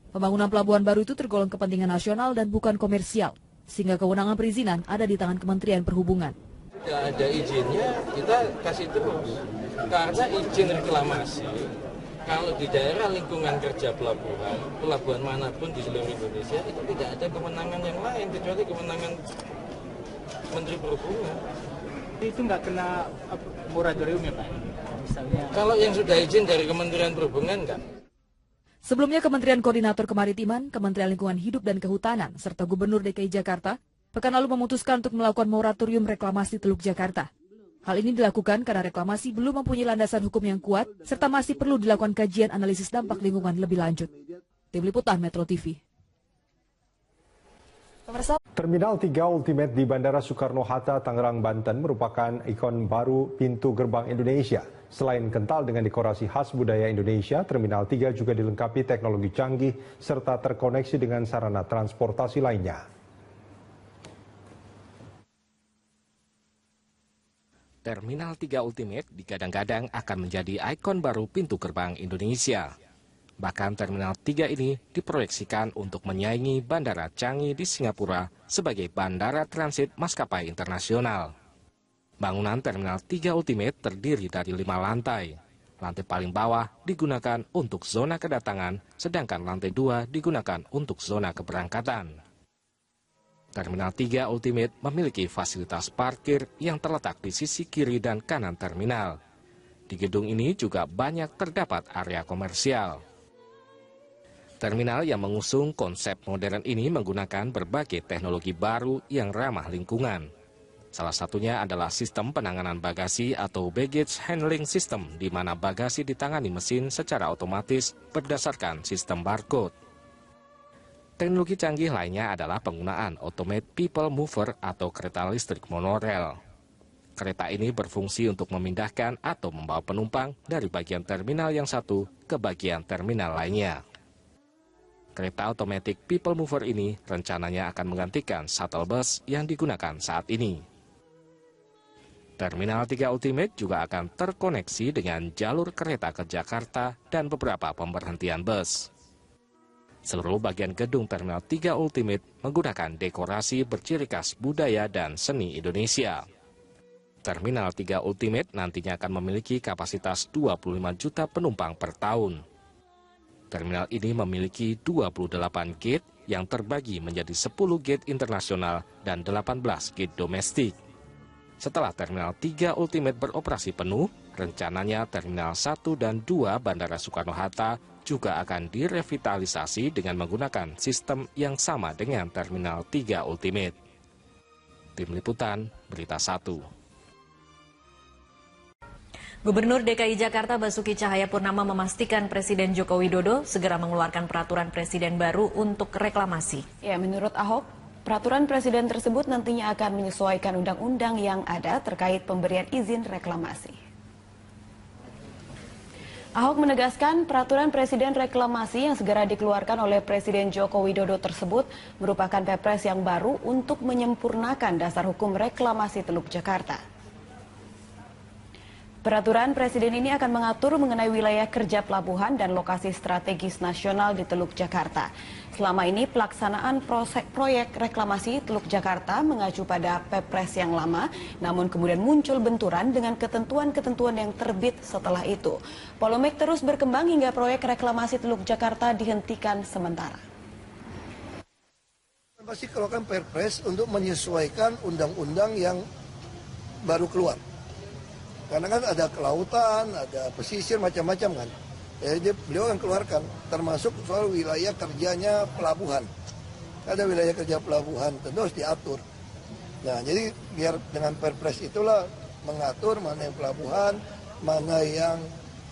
Pembangunan pelabuhan baru itu tergolong kepentingan nasional dan bukan komersial, sehingga kewenangan perizinan ada di tangan Kementerian Perhubungan. Tidak ada izinnya, kita kasih terus. Karena izin reklamasi, kalau di daerah lingkungan kerja pelabuhan manapun di seluruh Indonesia, itu tidak ada kewenangan yang lain, kecuali kewenangan Menteri Perhubungan. Itu nggak kena moratorium ya Pak? Misalnya. Kalau yang sudah izin dari Kementerian Perhubungan enggak. Sebelumnya Kementerian Koordinator Kemaritiman, Kementerian Lingkungan Hidup dan Kehutanan, serta Gubernur DKI Jakarta, pekan lalu memutuskan untuk melakukan moratorium reklamasi Teluk Jakarta. Hal ini dilakukan karena reklamasi belum mempunyai landasan hukum yang kuat, serta masih perlu dilakukan kajian analisis dampak lingkungan lebih lanjut. Tim Liputan Metro TV. Terminal 3 Ultimate di Bandara Soekarno-Hatta, Tangerang, Banten merupakan ikon baru pintu gerbang Indonesia. Selain kental dengan dekorasi khas budaya Indonesia, Terminal 3 juga dilengkapi teknologi canggih serta terkoneksi dengan sarana transportasi lainnya. Terminal 3 Ultimate digadang-gadang akan menjadi ikon baru pintu gerbang Indonesia. Bahkan Terminal 3 ini diproyeksikan untuk menyaingi Bandara Changi di Singapura sebagai bandara transit maskapai internasional. Bangunan Terminal 3 Ultimate terdiri dari 5 lantai. Lantai paling bawah digunakan untuk zona kedatangan, sedangkan lantai 2 digunakan untuk zona keberangkatan. Terminal 3 Ultimate memiliki fasilitas parkir yang terletak di sisi kiri dan kanan terminal. Di gedung ini juga banyak terdapat area komersial. Terminal yang mengusung konsep modern ini menggunakan berbagai teknologi baru yang ramah lingkungan. Salah satunya adalah sistem penanganan bagasi atau baggage handling system, di mana bagasi ditangani mesin secara otomatis berdasarkan sistem barcode. Teknologi canggih lainnya adalah penggunaan Automated People Mover atau kereta listrik monorel. Kereta ini berfungsi untuk memindahkan atau membawa penumpang dari bagian terminal yang satu ke bagian terminal lainnya. Kereta Automatic People Mover ini rencananya akan menggantikan shuttle bus yang digunakan saat ini. Terminal 3 Ultimate juga akan terkoneksi dengan jalur kereta ke Jakarta dan beberapa pemberhentian bus. Seluruh bagian gedung Terminal 3 Ultimate menggunakan dekorasi berciri khas budaya dan seni Indonesia. Terminal 3 Ultimate nantinya akan memiliki kapasitas 25 juta penumpang per tahun. Terminal ini memiliki 28 gate yang terbagi menjadi 10 gate internasional dan 18 gate domestik. Setelah Terminal 3 Ultimate beroperasi penuh, rencananya Terminal 1 dan 2 Bandara Soekarno-Hatta juga akan direvitalisasi dengan menggunakan sistem yang sama dengan Terminal 3 Ultimate. Tim Liputan, Berita 1. Gubernur DKI Jakarta Basuki Cahayapurnama memastikan Presiden Joko Widodo segera mengeluarkan peraturan presiden baru untuk reklamasi. Ya, menurut Ahok, peraturan presiden tersebut nantinya akan menyesuaikan undang-undang yang ada terkait pemberian izin reklamasi. Ahok menegaskan peraturan presiden reklamasi yang segera dikeluarkan oleh Presiden Joko Widodo tersebut merupakan Perpres yang baru untuk menyempurnakan dasar hukum reklamasi Teluk Jakarta. Peraturan presiden ini akan mengatur mengenai wilayah kerja pelabuhan dan lokasi strategis nasional di Teluk Jakarta. Selama ini pelaksanaan proyek reklamasi Teluk Jakarta mengacu pada Perpres yang lama, namun kemudian muncul benturan dengan ketentuan-ketentuan yang terbit setelah itu. Polemik terus berkembang hingga proyek reklamasi Teluk Jakarta dihentikan sementara. Pasti keluarkan Perpres untuk menyesuaikan undang-undang yang baru keluar. Karena kan ada kelautan, ada pesisir, macam-macam kan. Jadi beliau akan keluarkan, termasuk soal wilayah kerjanya pelabuhan. Ada wilayah kerja pelabuhan, tentu harus diatur. Nah, jadi biar dengan Perpres itulah mengatur mana yang pelabuhan, mana yang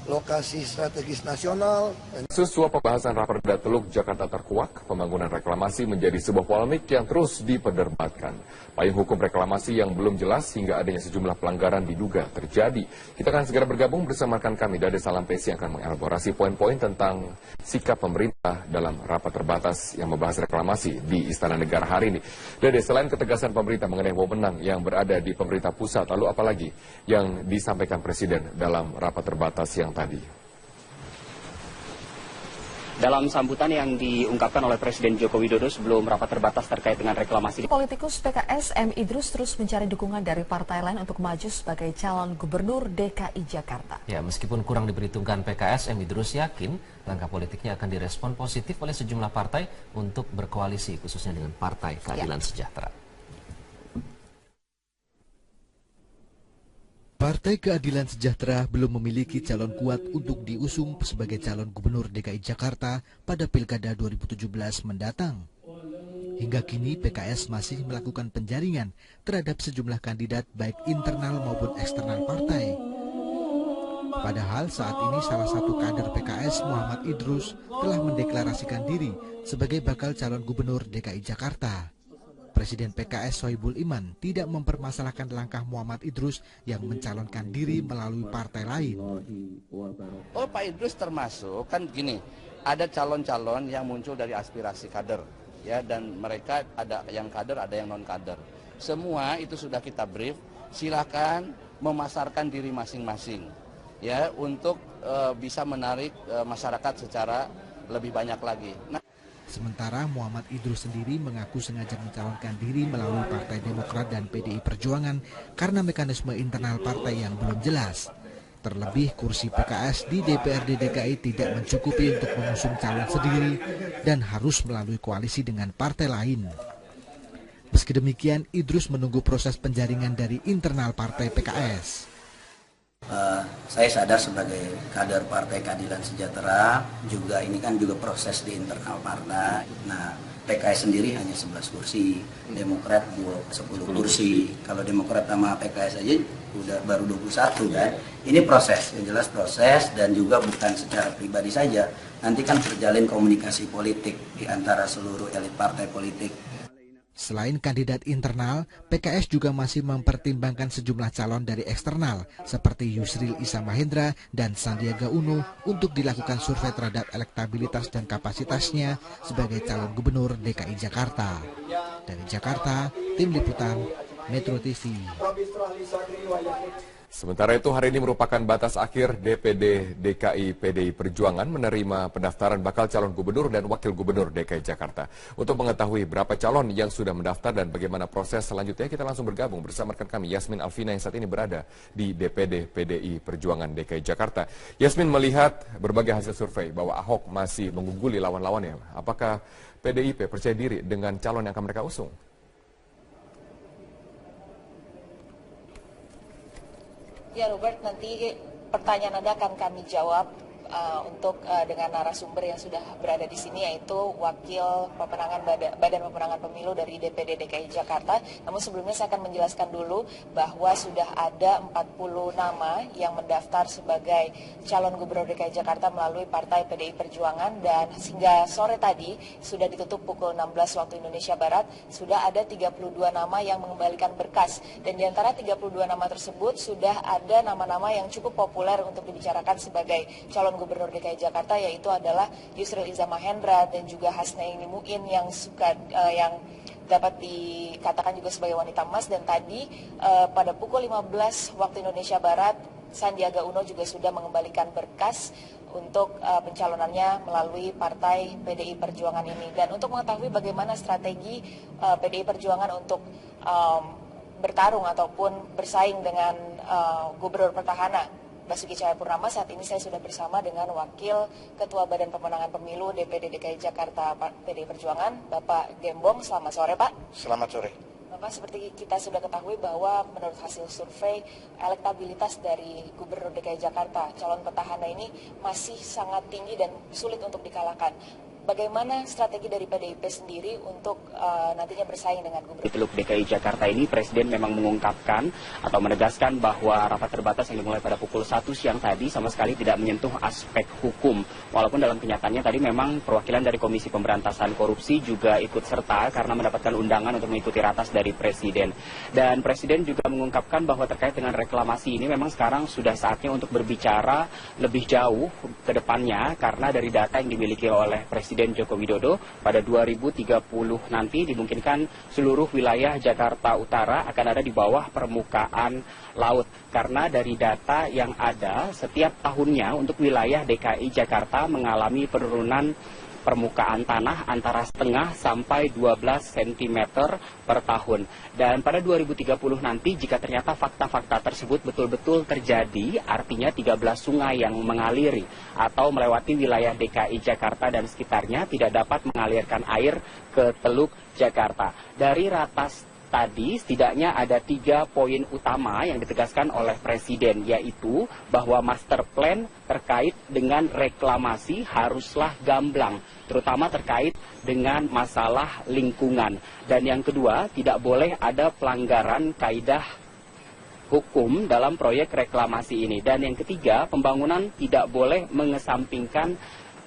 lokasi strategis nasional. Sesuai pembahasan Raperda Teluk Jakarta terkuak, pembangunan reklamasi menjadi sebuah polemik yang terus diperdebatkan. Payung hukum reklamasi yang belum jelas hingga adanya sejumlah pelanggaran diduga terjadi. Kita akan segera bergabung bersama rekan kami Dade Salampesi yang akan mengelaborasi poin-poin tentang sikap pemerintah dalam rapat terbatas yang membahas reklamasi di Istana Negara hari ini. Dade, selain ketegasan pemerintah mengenai wewenang yang berada di pemerintah pusat, lalu apalagi yang disampaikan Presiden dalam rapat terbatas yang tadi? Dalam sambutan yang diungkapkan oleh Presiden Joko Widodo sebelum rapat terbatas terkait dengan reklamasi. Politikus PKS M. Idrus terus mencari dukungan dari partai lain untuk maju sebagai calon gubernur DKI Jakarta. Ya, meskipun kurang diperhitungkan PKS, M. Idrus yakin langkah politiknya akan direspon positif oleh sejumlah partai untuk berkoalisi, khususnya dengan Partai Keadilan Sejahtera. Partai Keadilan Sejahtera belum memiliki calon kuat untuk diusung sebagai calon gubernur DKI Jakarta pada Pilkada 2017 mendatang. Hingga kini PKS masih melakukan penjaringan terhadap sejumlah kandidat baik internal maupun eksternal partai. Padahal saat ini salah satu kader PKS, Muhammad Idrus, telah mendeklarasikan diri sebagai bakal calon gubernur DKI Jakarta. Presiden PKS Sohibul Iman tidak mempermasalahkan langkah Muhammad Idrus yang mencalonkan diri melalui partai lain. Oh, Pak Idrus termasuk, kan gini, ada calon-calon yang muncul dari aspirasi kader, ya, dan mereka ada yang kader, ada yang non kader. Semua itu sudah kita brief. Silakan memasarkan diri masing-masing, ya, untuk bisa menarik masyarakat secara lebih banyak lagi. Sementara Muhammad Idrus sendiri mengaku sengaja mencalonkan diri melalui Partai Demokrat dan PDI Perjuangan karena mekanisme internal partai yang belum jelas. Terlebih kursi PKS di DPRD DKI tidak mencukupi untuk mengusung calon sendiri dan harus melalui koalisi dengan partai lain. Meski demikian, Idrus menunggu proses penjaringan dari internal partai PKS. Saya sadar sebagai kader Partai Keadilan Sejahtera, juga ini kan juga proses di internal partai. Nah, PKS sendiri hanya 11 kursi, Demokrat 10 kursi. Kalau Demokrat sama PKS aja udah baru 21 kan. Ini proses, yang jelas proses, dan juga bukan secara pribadi saja. Nanti kan terjalin komunikasi politik di antara seluruh elit partai politik. Selain kandidat internal, PKS juga masih mempertimbangkan sejumlah calon dari eksternal seperti Yusril Issa Mahendra dan Sandiaga Uno untuk dilakukan survei terhadap elektabilitas dan kapasitasnya sebagai calon gubernur DKI Jakarta. Dari Jakarta, Tim Liputan Metro TV. Sementara itu, hari ini merupakan batas akhir DPD DKI PDI Perjuangan menerima pendaftaran bakal calon gubernur dan wakil gubernur DKI Jakarta. Untuk mengetahui berapa calon yang sudah mendaftar dan bagaimana proses selanjutnya, kita langsung bergabung bersama rekan kami Yasmin Alvina yang saat ini berada di DPD PDI Perjuangan DKI Jakarta. Yasmin, melihat berbagai hasil survei bahwa Ahok masih mengungguli lawan-lawannya, apakah PDIP percaya diri dengan calon yang akan mereka usung? Ya Robert, nanti pertanyaan Anda akan kami jawab dengan narasumber yang sudah berada di sini, yaitu Wakil Badan Pemenangan Pemilu dari DPD DKI Jakarta. Namun sebelumnya saya akan menjelaskan dulu bahwa sudah ada 40 nama yang mendaftar sebagai calon Gubernur DKI Jakarta melalui Partai PDI Perjuangan, dan hingga sore tadi sudah ditutup pukul 16 waktu Indonesia Barat, sudah ada 32 nama yang mengembalikan berkas, dan di antara 32 nama tersebut sudah ada nama-nama yang cukup populer untuk dibicarakan sebagai calon Gubernur DKI Jakarta, yaitu adalah Yusril Iza Mahendra dan juga Hasnaini Muin yang dapat dikatakan juga sebagai wanita emas. Dan tadi pada pukul 15 waktu Indonesia Barat, Sandiaga Uno juga sudah mengembalikan berkas untuk pencalonannya melalui Partai PDI Perjuangan ini. Dan untuk mengetahui bagaimana strategi PDI Perjuangan untuk bertarung ataupun bersaing dengan Gubernur Petahana Basuki Cahayapurnama, saat ini saya sudah bersama dengan Wakil Ketua Badan Pemenangan Pemilu DPD DKI Jakarta PDI Perjuangan, Bapak Gembong. Selamat sore, Pak. Selamat sore. Bapak, seperti kita sudah ketahui bahwa menurut hasil survei, elektabilitas dari Gubernur DKI Jakarta, calon petahana ini masih sangat tinggi dan sulit untuk dikalahkan. Bagaimana strategi dari PDIP sendiri untuk nantinya bersaing dengan Gubernur? Di Teluk DKI Jakarta ini, Presiden memang mengungkapkan atau menegaskan bahwa rapat terbatas yang dimulai pada pukul 1 siang tadi sama sekali tidak menyentuh aspek hukum. Walaupun dalam kenyataannya tadi memang perwakilan dari Komisi Pemberantasan Korupsi juga ikut serta karena mendapatkan undangan untuk mengikuti ratas dari Presiden. Dan Presiden juga mengungkapkan bahwa terkait dengan reklamasi ini memang sekarang sudah saatnya untuk berbicara lebih jauh ke depannya, karena dari data yang dimiliki oleh Presiden Joko Widodo pada 2030 nanti dimungkinkan seluruh wilayah Jakarta Utara akan ada di bawah permukaan laut. Karena dari data yang ada, setiap tahunnya untuk wilayah DKI Jakarta mengalami penurunan permukaan tanah antara setengah sampai 12 cm per tahun. Dan pada 2030 nanti, jika ternyata fakta-fakta tersebut betul-betul terjadi, artinya 13 sungai yang mengaliri atau melewati wilayah DKI Jakarta dan sekitarnya tidak dapat mengalirkan air ke Teluk Jakarta. Dari ratas tadi setidaknya ada 3 poin utama yang ditegaskan oleh Presiden, yaitu bahwa master plan terkait dengan reklamasi haruslah gamblang, terutama terkait dengan masalah lingkungan. Dan yang kedua, tidak boleh ada pelanggaran kaidah hukum dalam proyek reklamasi ini. Dan yang ketiga, pembangunan tidak boleh mengesampingkan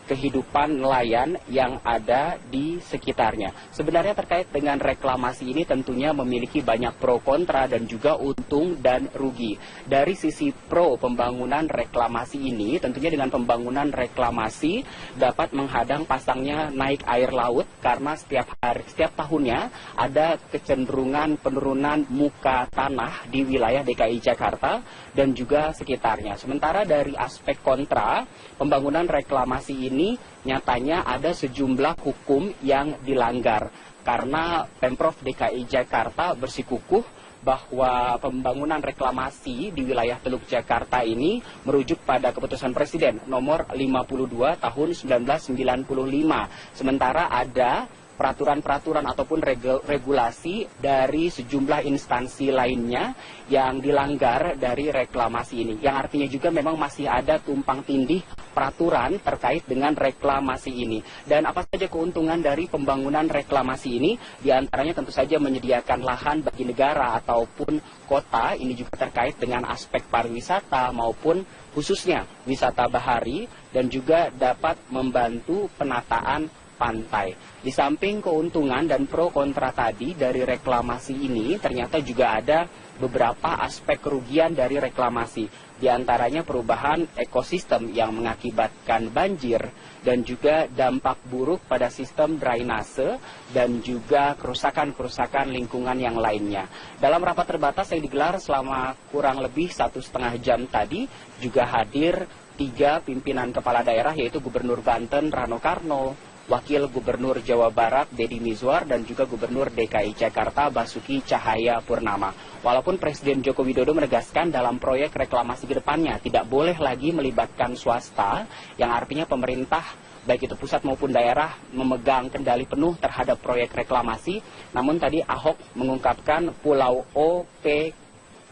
kehidupan nelayan yang ada di sekitarnya. Sebenarnya terkait dengan reklamasi ini tentunya memiliki banyak pro kontra dan juga untung dan rugi. Dari sisi pro pembangunan reklamasi ini, tentunya dengan pembangunan reklamasi dapat menghadang pasangnya naik air laut, karena setiap tahunnya ada kecenderungan penurunan muka tanah di wilayah DKI Jakarta dan juga sekitarnya. Sementara dari aspek kontra, pembangunan reklamasi ini nyatanya ada sejumlah hukum yang dilanggar, karena Pemprov DKI Jakarta bersikukuh bahwa pembangunan reklamasi di wilayah Teluk Jakarta ini merujuk pada keputusan Presiden nomor 52 tahun 1995. Sementara ada peraturan-peraturan ataupun regulasi dari sejumlah instansi lainnya yang dilanggar dari reklamasi ini. Yang artinya juga memang masih ada tumpang tindih peraturan terkait dengan reklamasi ini. Dan apa saja keuntungan dari pembangunan reklamasi ini? Di antaranya tentu saja menyediakan lahan bagi negara ataupun kota. Ini juga terkait dengan aspek pariwisata maupun khususnya wisata bahari, dan juga dapat membantu penataan pantai. Di samping keuntungan dan pro kontra tadi dari reklamasi ini, ternyata juga ada beberapa aspek kerugian dari reklamasi. Di antaranya perubahan ekosistem yang mengakibatkan banjir, dan juga dampak buruk pada sistem drainase, dan juga kerusakan-kerusakan lingkungan yang lainnya. Dalam rapat terbatas yang digelar selama kurang lebih 1,5 jam tadi, juga hadir 3 pimpinan kepala daerah, yaitu Gubernur Banten Rano Karno, Wakil Gubernur Jawa Barat Deddy Mizwar, dan juga Gubernur DKI Jakarta Basuki Cahayapurnama. Walaupun Presiden Joko Widodo menegaskan dalam proyek reklamasi ke depannya tidak boleh lagi melibatkan swasta, yang artinya pemerintah baik itu pusat maupun daerah memegang kendali penuh terhadap proyek reklamasi. Namun tadi Ahok mengungkapkan Pulau O, P,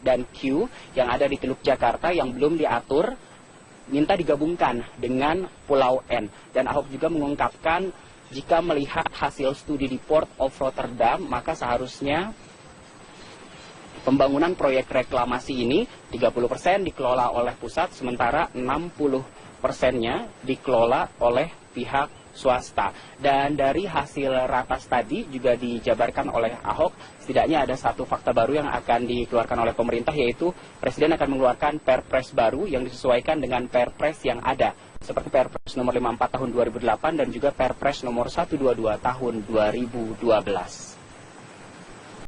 dan Q yang ada di Teluk Jakarta yang belum diatur minta digabungkan dengan Pulau N. Dan Ahok juga mengungkapkan jika melihat hasil studi di Port of Rotterdam, maka seharusnya pembangunan proyek reklamasi ini 30% dikelola oleh pusat, sementara 60%-nya dikelola oleh pihak swasta. Dan dari hasil ratas tadi juga dijabarkan oleh Ahok, setidaknya ada satu fakta baru yang akan dikeluarkan oleh pemerintah, yaitu Presiden akan mengeluarkan Perpres baru yang disesuaikan dengan Perpres yang ada, seperti Perpres nomor 54 tahun 2008 dan juga Perpres nomor 122 tahun 2012.